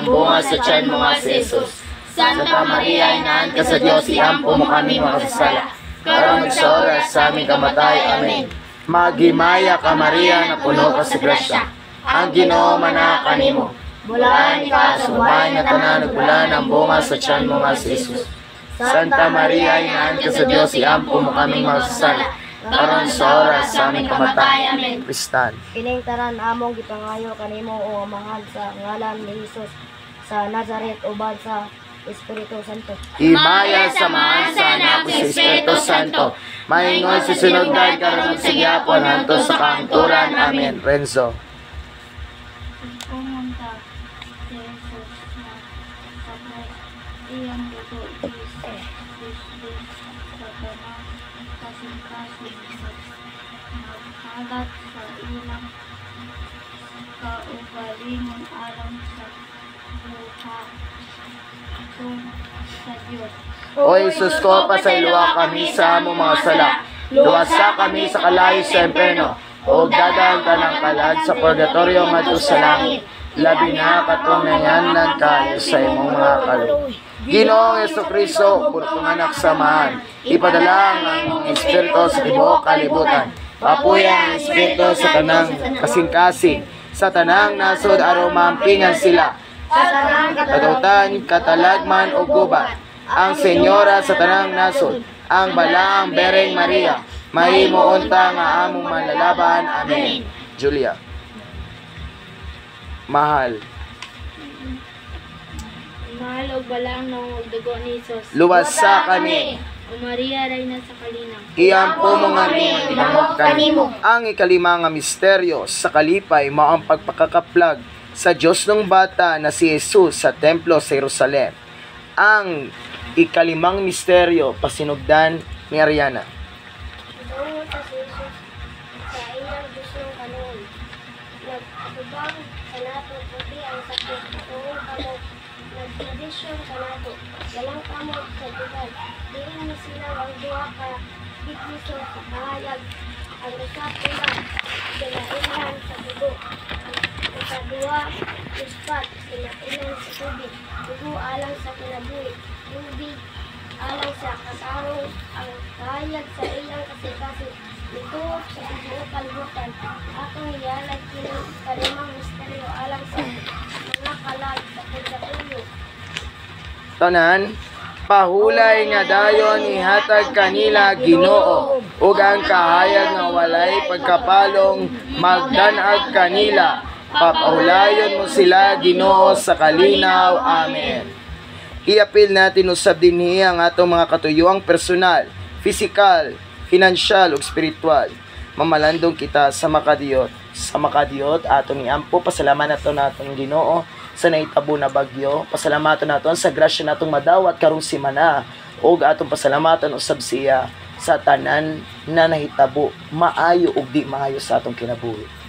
ang bunga sa tiyan mo nga si Jesus. Santa Maria, Inaan ka sa Diyos, iampo mo kami makasasala. Karon sa oras sa aming kamatay. Amen. Maghimaya ka Maria, na puno ka sa grasya. Ang Ginoo manaka nimo. Bulaan ka sa Sumay nga tanan ug bulan ang bunga sa tiyan mo nga si Jesus. Santa Maria, Inaan ka sa Diyos, iampo mo kami makasasala. Karon sa oras sa aming kamatay. Amen. Kristan. Kining tanan among gipangayo kanimo o amahan sa ngalan ni Jesus sa Nazaret uban sa Espiritu Santo. Himaya sa maansa na si Espiritu Santo. Maingon si sunugdan karon sa gyapon hanto sa kaangturan. Amen. Renzo. Pumunta si Jesus na sabay iyang dugo Jesus sa tanang kasing-kasing naghalat sa ilang kaugalingon alang sa buha sa Diyos. O Jesus ko, pasayloa kami sa among mga sala. Luwasa kami sa kalayo sa impierno. O dadaan ka ng kalad sa purgatorio ngadto sa langit. Labi na katong nanyanan kayo sa imong mga kaluoy. Ginoong Jesucristo, puro anak samahan. Ipadala ang Espiritu sa tibuok kalibutan. Papuyan ang Espiritu sa tanang kasing-kasing. Sa tanang nasod aron maampingan sila. Kadutan, katalagman o gubat. Ang Senyora sa tanang nasod, ang balaang Bereng Maria, mahimo unta nga among manlalaban. Amen. Julia. Mahal. Mahal o balang ng dugo ni Jesus. Luwasa kami. O Maria, Reyna sa kalinang. Iyampo mo nga kanimo. Ang ikalima nga misteryo sa kalipay mao ang pagpakakaplag sa Diyos ng bata na si Jesus sa templo sa Jerusalem. Ang ikalimang misteryo pasinugdan ni Ariana. Tungo sa si Jesus sa ilang Diyos ng kanon. Nagtubang sa nato puti ang sakit. Tungo kamo nagtradisyon sa nato. Walang kamo sa dugan. Diin ni sila ang duha ka bigniso sa kahayag. Ang ikatula sinailan sa dugo. Ang ikadua ispat sinailan sa tubig. Dugo alang sa kinabuhi. Tubig alang sa kasarong ang kahayag sa ilang kasing-kasing. Ito sa tibuok kalibutan. Atong iyalag kining kalimang misteryo alang sa mga kalag sa pagkatuyo. Tanan, pahulay nga dayon ihatag kanila Ginoo ug ang kahayag nga walay pagkapalong magdanag kanila. Papahulayon mo sila Ginoo sa kalinaw. Amen. Iapil natin usab dinhi ang atong mga katuyuang personal, pisikal, finansyal ug spiritual. Mamalandong kita sa makadiyot. Sa makadiyot atong iampo pasalamatan naton Ginoo sa naitabo na bagyo. Pasalamatan naton sa grasya natong madawat karong semana ug atong pasalamatan usab siya sa tanan na nahitabo maayo ug di maayo sa atong kinabuhi.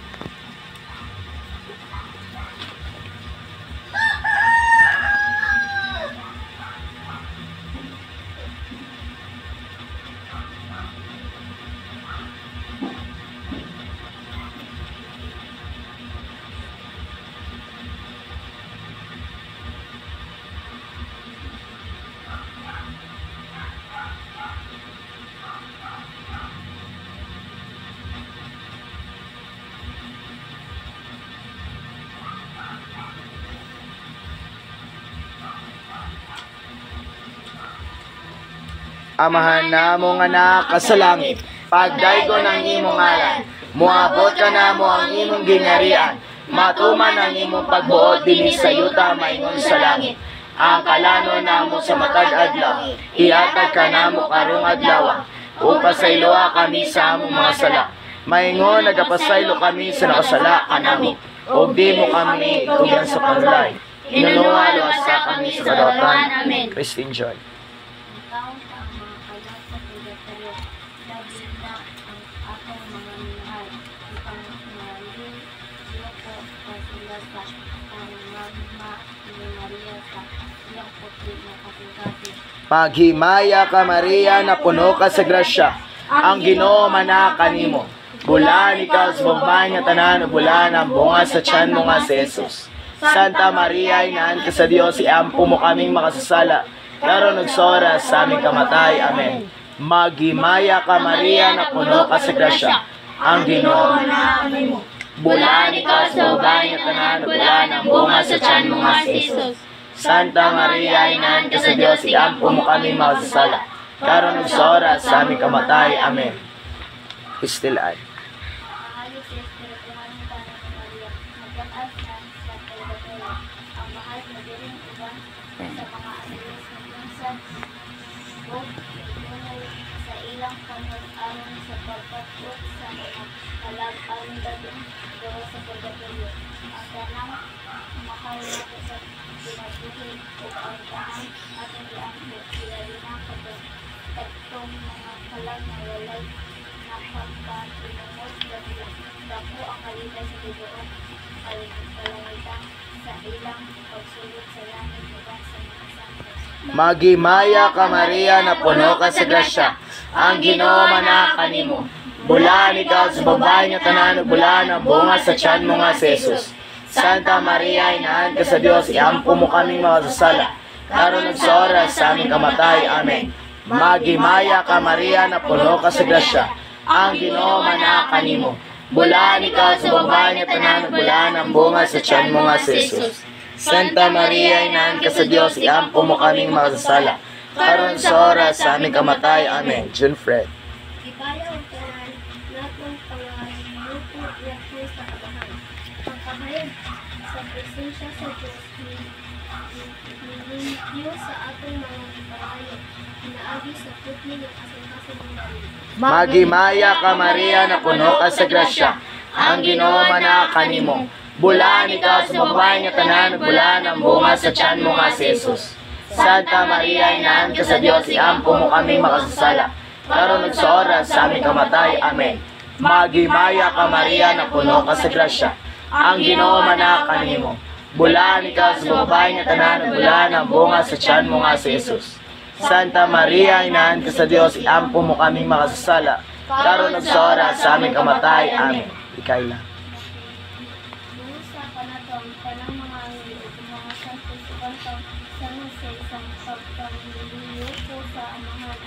Amahan na mong anak ka sa langit, pagdaygo ng imong ngalan, muabot ka na mo ang imong gingharian, matuman ang imong pagbuot dinhi sa yuta maingon sa langit. Ang kalano namo sa matag adlaw, ihatag ka namo karong adlaw, upasayloa kami sa among mga sala. Maingon nagapasaylo kami sa nakasala kanamo, ug di mo kami itugan sa panulay. Inunuwa sa kami sa kadautan. Amen. Christine Joy. Taon sa mga kalat sa purgatorio, labi na ang atong mga minahal. Ipang mahalin, siyoko, pasilasa, ang magma ni Maria sa iyang puti na kasing-kasing. Paghimaya ka Maria na puno ka sa grasya, ang Ginoo manaka nimo. Bulan ikaw sa babae nga tanan, bulan ang bunga sa tiyan mo nga si Jesus. Santa Maria, Inaan ka sa Diyos, iampo mo kaming makasasala, karon ug sa oras sa aming kamatay. Amen. Maghimaya ka Maria, na puno ka sa grasya, ang Ginoo Manaka nimo. Bulaan ikaw sa babaeng nga tanan, bulaan ang bunga sa tiyan mo nga si Jesus. Santa Maria, Inaan ka sa Diyos, iampo mo kaming makasasala, karon ug sa oras sa aming kamatay. Amen. Istilaan. Mahali sa Espirituhan ng Tanang ni Maria, magdaan na sa pagkatula, ang mahal na diring uban sa mga anilis ng pinsan, o tunay sa ilang panag-aron sa pagpapot sa mga kalag-aron dadong gawa sa pagkatula. Ang tanang mahal nato sa pinabuhi o ang tanang atong iangko sila rin ang pagkatong mga kalag na walay nakapatulungos dahil dako ang kalidad sa tibuok kalangitan sa ilang pagsulod sa langit uban sa mga santos. Maghimaya ka Maria, na puno ka sa grasya, ang Ginoo manaka nimo. Bulaan ikaw sa babaeng nga tanan, ug bulaan ang bunga sa tiyan mo nga si Jesus. Santa Maria, Inaan ka sa Dios, iampo mo kaming makasasala, karon ug sa oras sa aming kamatay. Amen. Maghimaya ka Maria, na puno ka sa grasya, ang Ginoo manaka nimo. Bulaan ikaw sa babaeng nga tanan, ug bulaan ang bunga sa tiyan mo nga si Jesus. Santa Maria, Inaan ka sa Dios, iampo mo kaming makasasala, karon sa oras sa aming kamatay. Amen. John Fred. Ipaya ang tanan, natong pangaluto yakos sa kabahan. Ang kahayag sa presensya sa Diyos, nilimpyo sa atong mga ipahayo, inaagi sa putli ng kasing-kasing ng dali. Maghimaya ka Maria, na puno ka sa grasya, ang Ginoo manaka nimo. Bulaan ikaw sa babaeng nga tanan, ug bulaan ang bunga sa tiyan mo nga si Jesus. Santa Maria, Inaan ka sa Dios, iampo mo kaming makasasala, karon ug sa oras sa aming kamatay. Amen. Maghimaya ka Maria, na puno ka sa grasya, ang Ginoo manaka nimo. Bulaan ikaw sa babaeng nga tanan, ug bulaan ang bunga sa tiyan mo nga si Jesus. Santa Maria, Inaan ka sa Dios, iampo mo kaming makasasala, karon ug sa oras sa aming kamatay. Amen. Ikay lang. Buhusa ka na to ang tanang mga angelo ug mga santos uban sa sa isang pagpamiliyo ko sa amahan,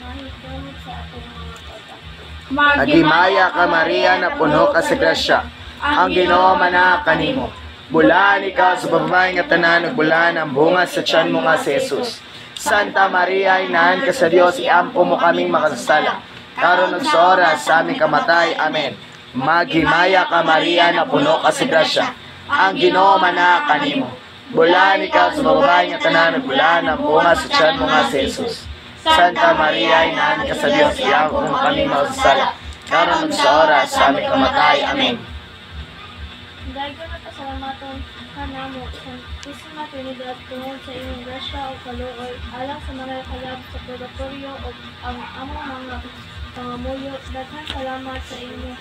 mahitungod sa atong mga pag-akto. Maghimaya ka Maria, na puno ka sa grasya, ang Ginoo manaka nimo. Bulaan ikaw sa babaeng nga tanan, ug bulaan ang bunga sa tiyan mo nga si Jesus. Santa Maria, Inaan ka sa Dios, iampo mo kaming makasasala, karon ug sa oras sa aming kamatay. Amen. Maghimaya ka Maria, na puno ka sa grasya, ang Ginoo manaka nimo. Bulaan ikaw sa babaeng nga tanan, ug bulaan ang bunga sa tiyan mo nga si Jesus. Santa Maria, Inaan ka sa Dios, iampo mo kaming makasasala, karon ug sa oras sa aming kamatay. Amen. Dahil ko na pasalamaton ka namo, Santisima Trinidad, tungod sa iyong grasya o kaluoy, alang sa mga kalab sa purgatorio o ang among mga pangamuyo, daghang salamat sa inyong